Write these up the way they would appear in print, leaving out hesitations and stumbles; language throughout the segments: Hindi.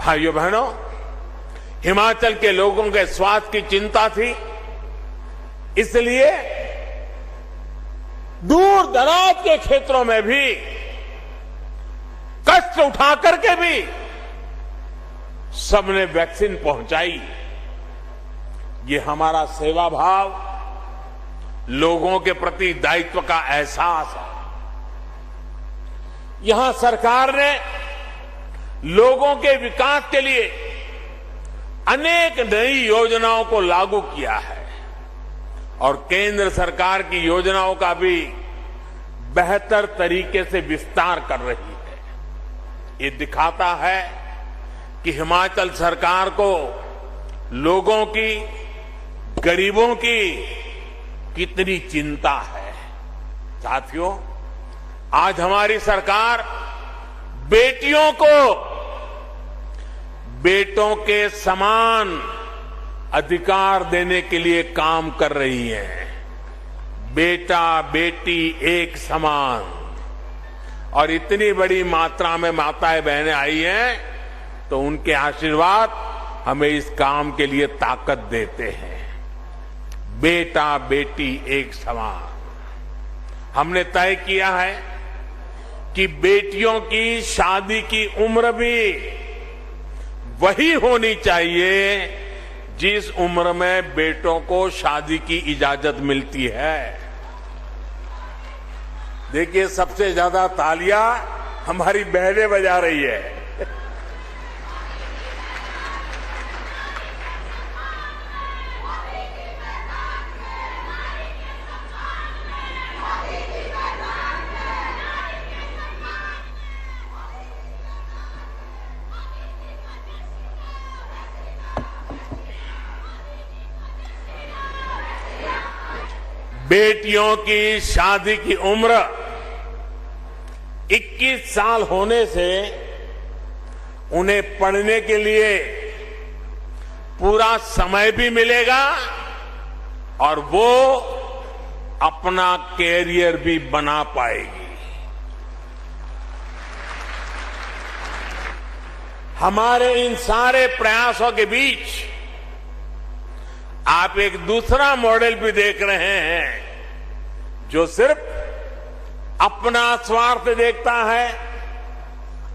भाइयों बहनों, हिमाचल के लोगों के स्वास्थ्य की चिंता थी, इसलिए दूर दराज के क्षेत्रों में भी कष्ट उठा करके भी सबने वैक्सीन पहुंचाई। ये हमारा सेवा भाव, लोगों के प्रति दायित्व का एहसास है। यहां सरकार ने लोगों के विकास के लिए अनेक नई योजनाओं को लागू किया है और केंद्र सरकार की योजनाओं का भी बेहतर तरीके से विस्तार कर रही है। ये दिखाता है कि हिमाचल सरकार को लोगों की, गरीबों की कितनी चिंता है। साथियों, आज हमारी सरकार बेटियों को बेटों के समान अधिकार देने के लिए काम कर रही है। बेटा बेटी एक समान, और इतनी बड़ी मात्रा में माताएं बहनें आई हैं तो उनके आशीर्वाद हमें इस काम के लिए ताकत देते हैं। बेटा बेटी एक समान, हमने तय किया है कि बेटियों की शादी की उम्र भी वही होनी चाहिए जिस उम्र में बेटों को शादी की इजाजत मिलती है। देखिए, सबसे ज्यादा तालियां हमारी बहनें बजा रही है। बेटियों की शादी की उम्र 21 साल होने से उन्हें पढ़ने के लिए पूरा समय भी मिलेगा और वो अपना कैरियर भी बना पाएगी। हमारे इन सारे प्रयासों के बीच आप एक दूसरा मॉडल भी देख रहे हैं जो सिर्फ अपना स्वार्थ देखता है,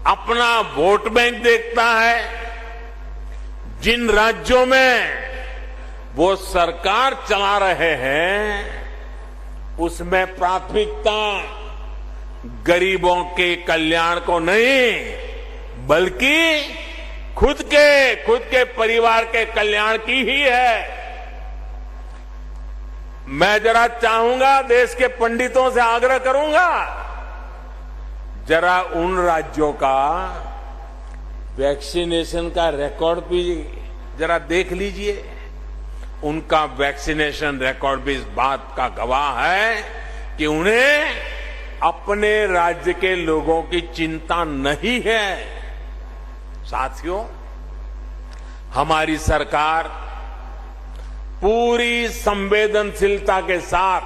अपना वोट बैंक देखता है। जिन राज्यों में वो सरकार चला रहे हैं उसमें प्राथमिकता गरीबों के कल्याण को नहीं बल्कि खुद के परिवार के कल्याण की ही है। मैं जरा चाहूंगा, देश के पंडितों से आग्रह करूंगा, जरा उन राज्यों का वैक्सीनेशन का रिकॉर्ड भी जरा देख लीजिए। उनका वैक्सीनेशन रिकॉर्ड भी इस बात का गवाह है कि उन्हें अपने राज्य के लोगों की चिंता नहीं है। साथियों, हमारी सरकार पूरी संवेदनशीलता के साथ,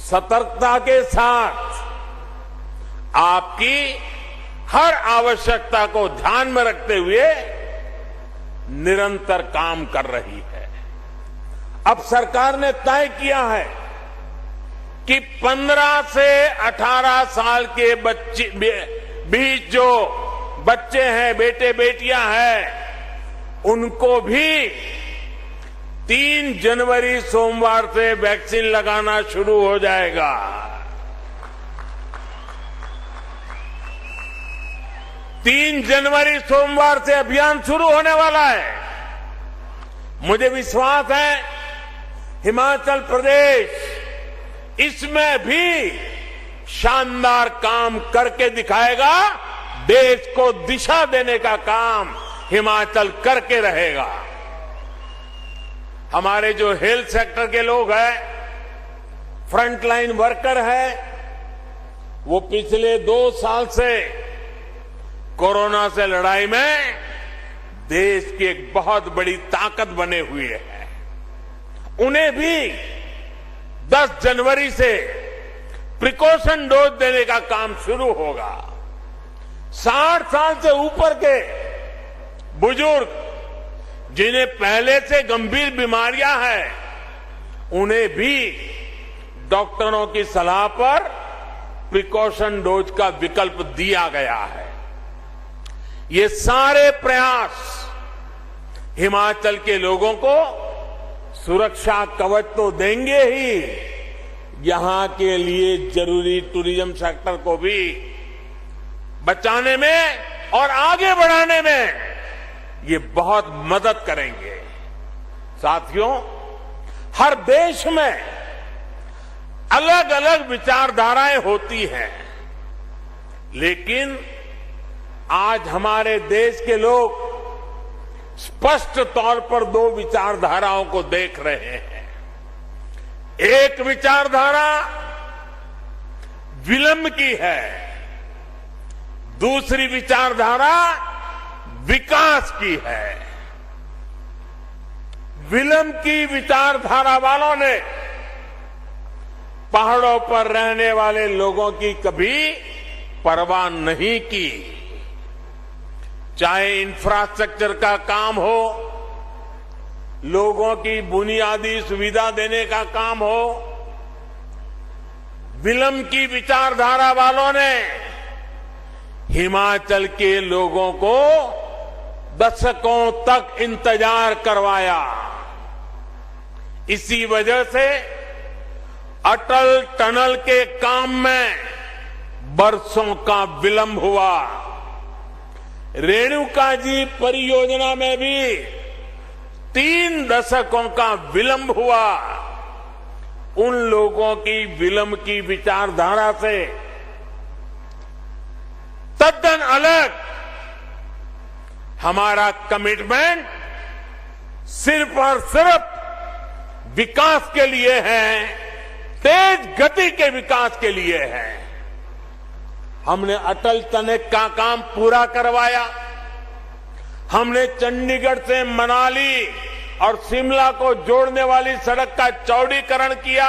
सतर्कता के साथ आपकी हर आवश्यकता को ध्यान में रखते हुए निरंतर काम कर रही है। अब सरकार ने तय किया है कि 15 से 18 साल के बीच जो बच्चे हैं, बेटे बेटियां हैं, उनको भी 3 जनवरी सोमवार से वैक्सीन लगाना शुरू हो जाएगा। तीन जनवरी सोमवार से अभियान शुरू होने वाला है। मुझे विश्वास है हिमाचल प्रदेश इसमें भी शानदार काम करके दिखाएगा। देश को दिशा देने का काम हिमाचल करके रहेगा। हमारे जो हेल्थ सेक्टर के लोग हैं, फ्रंटलाइन वर्कर हैं, वो पिछले 2 साल से कोरोना से लड़ाई में देश की एक बहुत बड़ी ताकत बने हुए हैं। उन्हें भी 10 जनवरी से प्रिकॉशन डोज देने का काम शुरू होगा। 60 साल से ऊपर के बुजुर्ग जिन्हें पहले से गंभीर बीमारियां हैं, उन्हें भी डॉक्टरों की सलाह पर प्रिकॉशन डोज का विकल्प दिया गया है। ये सारे प्रयास हिमाचल के लोगों को सुरक्षा कवच तो देंगे ही, यहां के लिए जरूरी टूरिज्म सेक्टर को भी बचाने में और आगे बढ़ाने में ये बहुत मदद करेंगे। साथियों, हर देश में अलग अलग विचारधाराएं होती हैं, लेकिन आज हमारे देश के लोग स्पष्ट तौर पर दो विचारधाराओं को देख रहे हैं। एक विचारधारा विलंब की है, दूसरी विचारधारा विकास की है। विलंब की विचारधारा वालों ने पहाड़ों पर रहने वाले लोगों की कभी परवाह नहीं की, चाहे इंफ्रास्ट्रक्चर का काम हो, लोगों की बुनियादी सुविधा देने का काम हो। विलंब की विचारधारा वालों ने हिमाचल के लोगों को दशकों तक इंतजार करवाया। इसी वजह से अटल टनल के काम में बरसों का विलंब हुआ। रेणुका जी परियोजना में भी 3 दशकों का विलंब हुआ। उन लोगों की विलंब की विचारधारा से तद्दन अलग हमारा कमिटमेंट सिर्फ और सिर्फ विकास के लिए है, तेज गति के विकास के लिए है। हमने अटल टनल का काम पूरा करवाया। हमने चंडीगढ़ से मनाली और शिमला को जोड़ने वाली सड़क का चौड़ीकरण किया।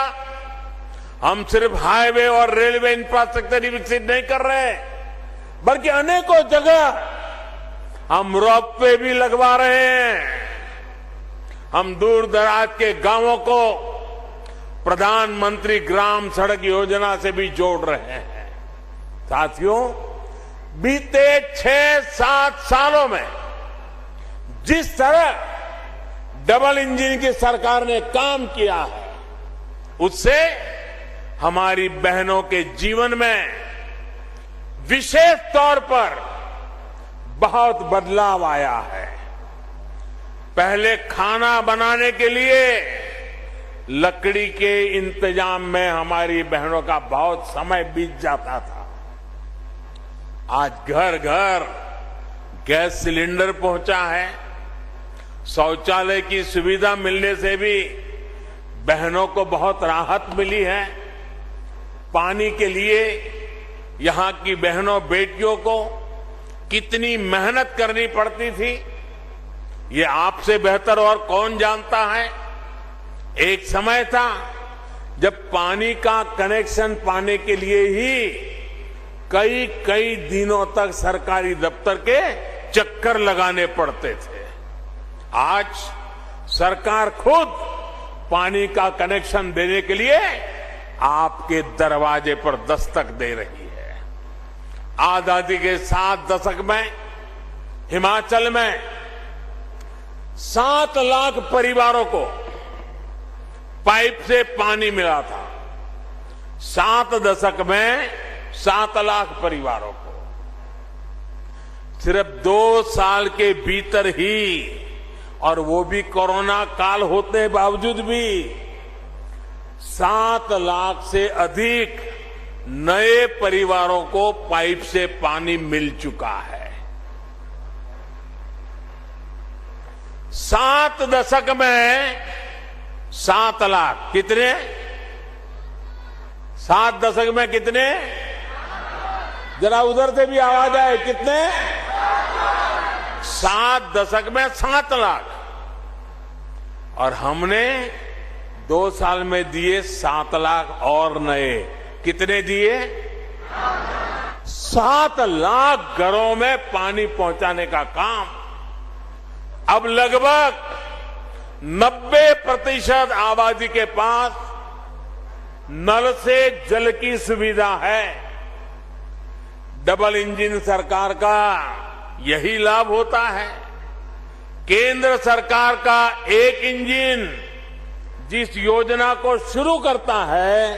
हम सिर्फ हाईवे और रेलवे इंफ्रास्ट्रक्चर ही विकसित नहीं कर रहे, बल्कि अनेकों जगह हम रोपवे भी लगवा रहे हैं। हम दूर दराज के गांवों को प्रधानमंत्री ग्राम सड़क योजना से भी जोड़ रहे हैं। साथियों, बीते 6-7 सालों में जिस तरह डबल इंजन की सरकार ने काम किया है, उससे हमारी बहनों के जीवन में विशेष तौर पर बहुत बदलाव आया है। पहले खाना बनाने के लिए लकड़ी के इंतजाम में हमारी बहनों का बहुत समय बीत जाता था। आज घर घर गैस सिलेंडर पहुंचा है। शौचालय की सुविधा मिलने से भी बहनों को बहुत राहत मिली है। पानी के लिए यहां की बहनों बेटियों को कितनी मेहनत करनी पड़ती थी, ये आपसे बेहतर और कौन जानता है। एक समय था जब पानी का कनेक्शन पाने के लिए ही कई दिनों तक सरकारी दफ्तर के चक्कर लगाने पड़ते थे। आज सरकार खुद पानी का कनेक्शन देने के लिए आपके दरवाजे पर दस्तक दे रही है। आजादी के 7 दशक में हिमाचल में 7 लाख परिवारों को पाइप से पानी मिला था। 7 दशक में 7 लाख परिवारों को। सिर्फ 2 साल के भीतर ही, और वो भी कोरोना काल होते बावजूद भी, 7 लाख से अधिक नए परिवारों को पाइप से पानी मिल चुका है। 7 दशक में 7 लाख कितने? 7 दशक में कितने? जरा उधर से भी आवाज आए, कितने? 7 दशक में 7 लाख। और हमने 2 साल में दिए 7 लाख और नए। कितने दिए? 7 लाख घरों में पानी पहुंचाने का काम अब लगभग 90% आबादी के पास नल से जल की सुविधा है। डबल इंजन सरकार का यही लाभ होता है। केंद्र सरकार का एक इंजन जिस योजना को शुरू करता है,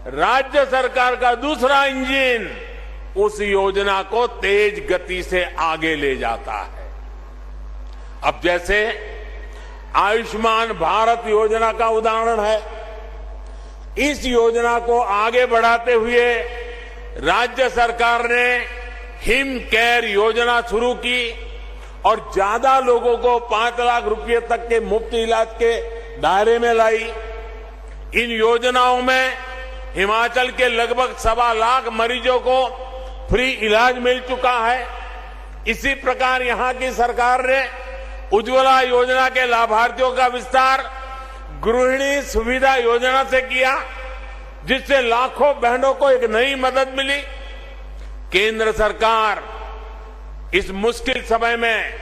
राज्य सरकार का दूसरा इंजन उस योजना को तेज गति से आगे ले जाता है। अब जैसे आयुष्मान भारत योजना का उदाहरण है, इस योजना को आगे बढ़ाते हुए राज्य सरकार ने हिम केयर योजना शुरू की और ज्यादा लोगों को 5 लाख रुपए तक के मुफ्त इलाज के दायरे में लाई। इन योजनाओं में हिमाचल के लगभग 1.25 लाख मरीजों को फ्री इलाज मिल चुका है। इसी प्रकार यहां की सरकार ने उज्ज्वला योजना के लाभार्थियों का विस्तार गृहिणी सुविधा योजना से किया, जिससे लाखों बहनों को एक नई मदद मिली। केंद्र सरकार इस मुश्किल समय में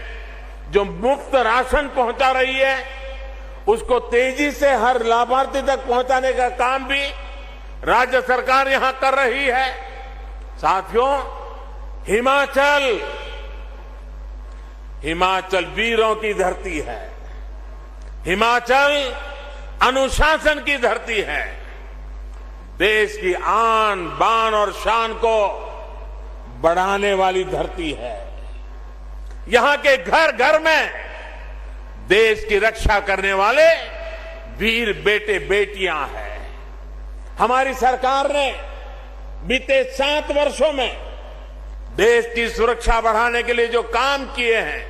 जो मुफ्त राशन पहुंचा रही है, उसको तेजी से हर लाभार्थी तक पहुंचाने का काम भी राज्य सरकार यहां कर रही है। साथियों, हिमाचल वीरों की धरती है। हिमाचल अनुशासन की धरती है। देश की आन बान और शान को बढ़ाने वाली धरती है। यहां के घर घर में देश की रक्षा करने वाले वीर बेटे बेटियां हैं। हमारी सरकार ने बीते 7 वर्षों में देश की सुरक्षा बढ़ाने के लिए जो काम किए हैं,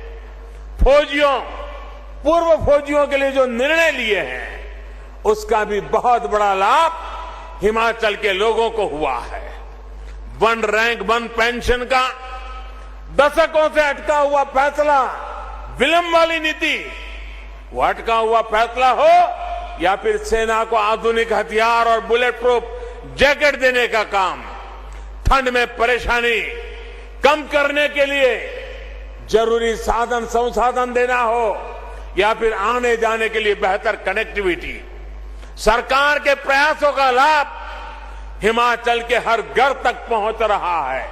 पूर्व फौजियों के लिए जो निर्णय लिए हैं, उसका भी बहुत बड़ा लाभ हिमाचल के लोगों को हुआ है। 1 रैंक 1 पेंशन का दशकों से अटका हुआ फैसला, विलंब वाली नीति, वो अटका हुआ फैसला हो या फिर सेना को आधुनिक हथियार और बुलेट प्रूफ जैकेट देने का काम, ठंड में परेशानी कम करने के लिए जरूरी साधन संसाधन देना हो या फिर आने जाने के लिए बेहतर कनेक्टिविटी, सरकार के प्रयासों का लाभ हिमाचल के हर घर तक पहुंच रहा है।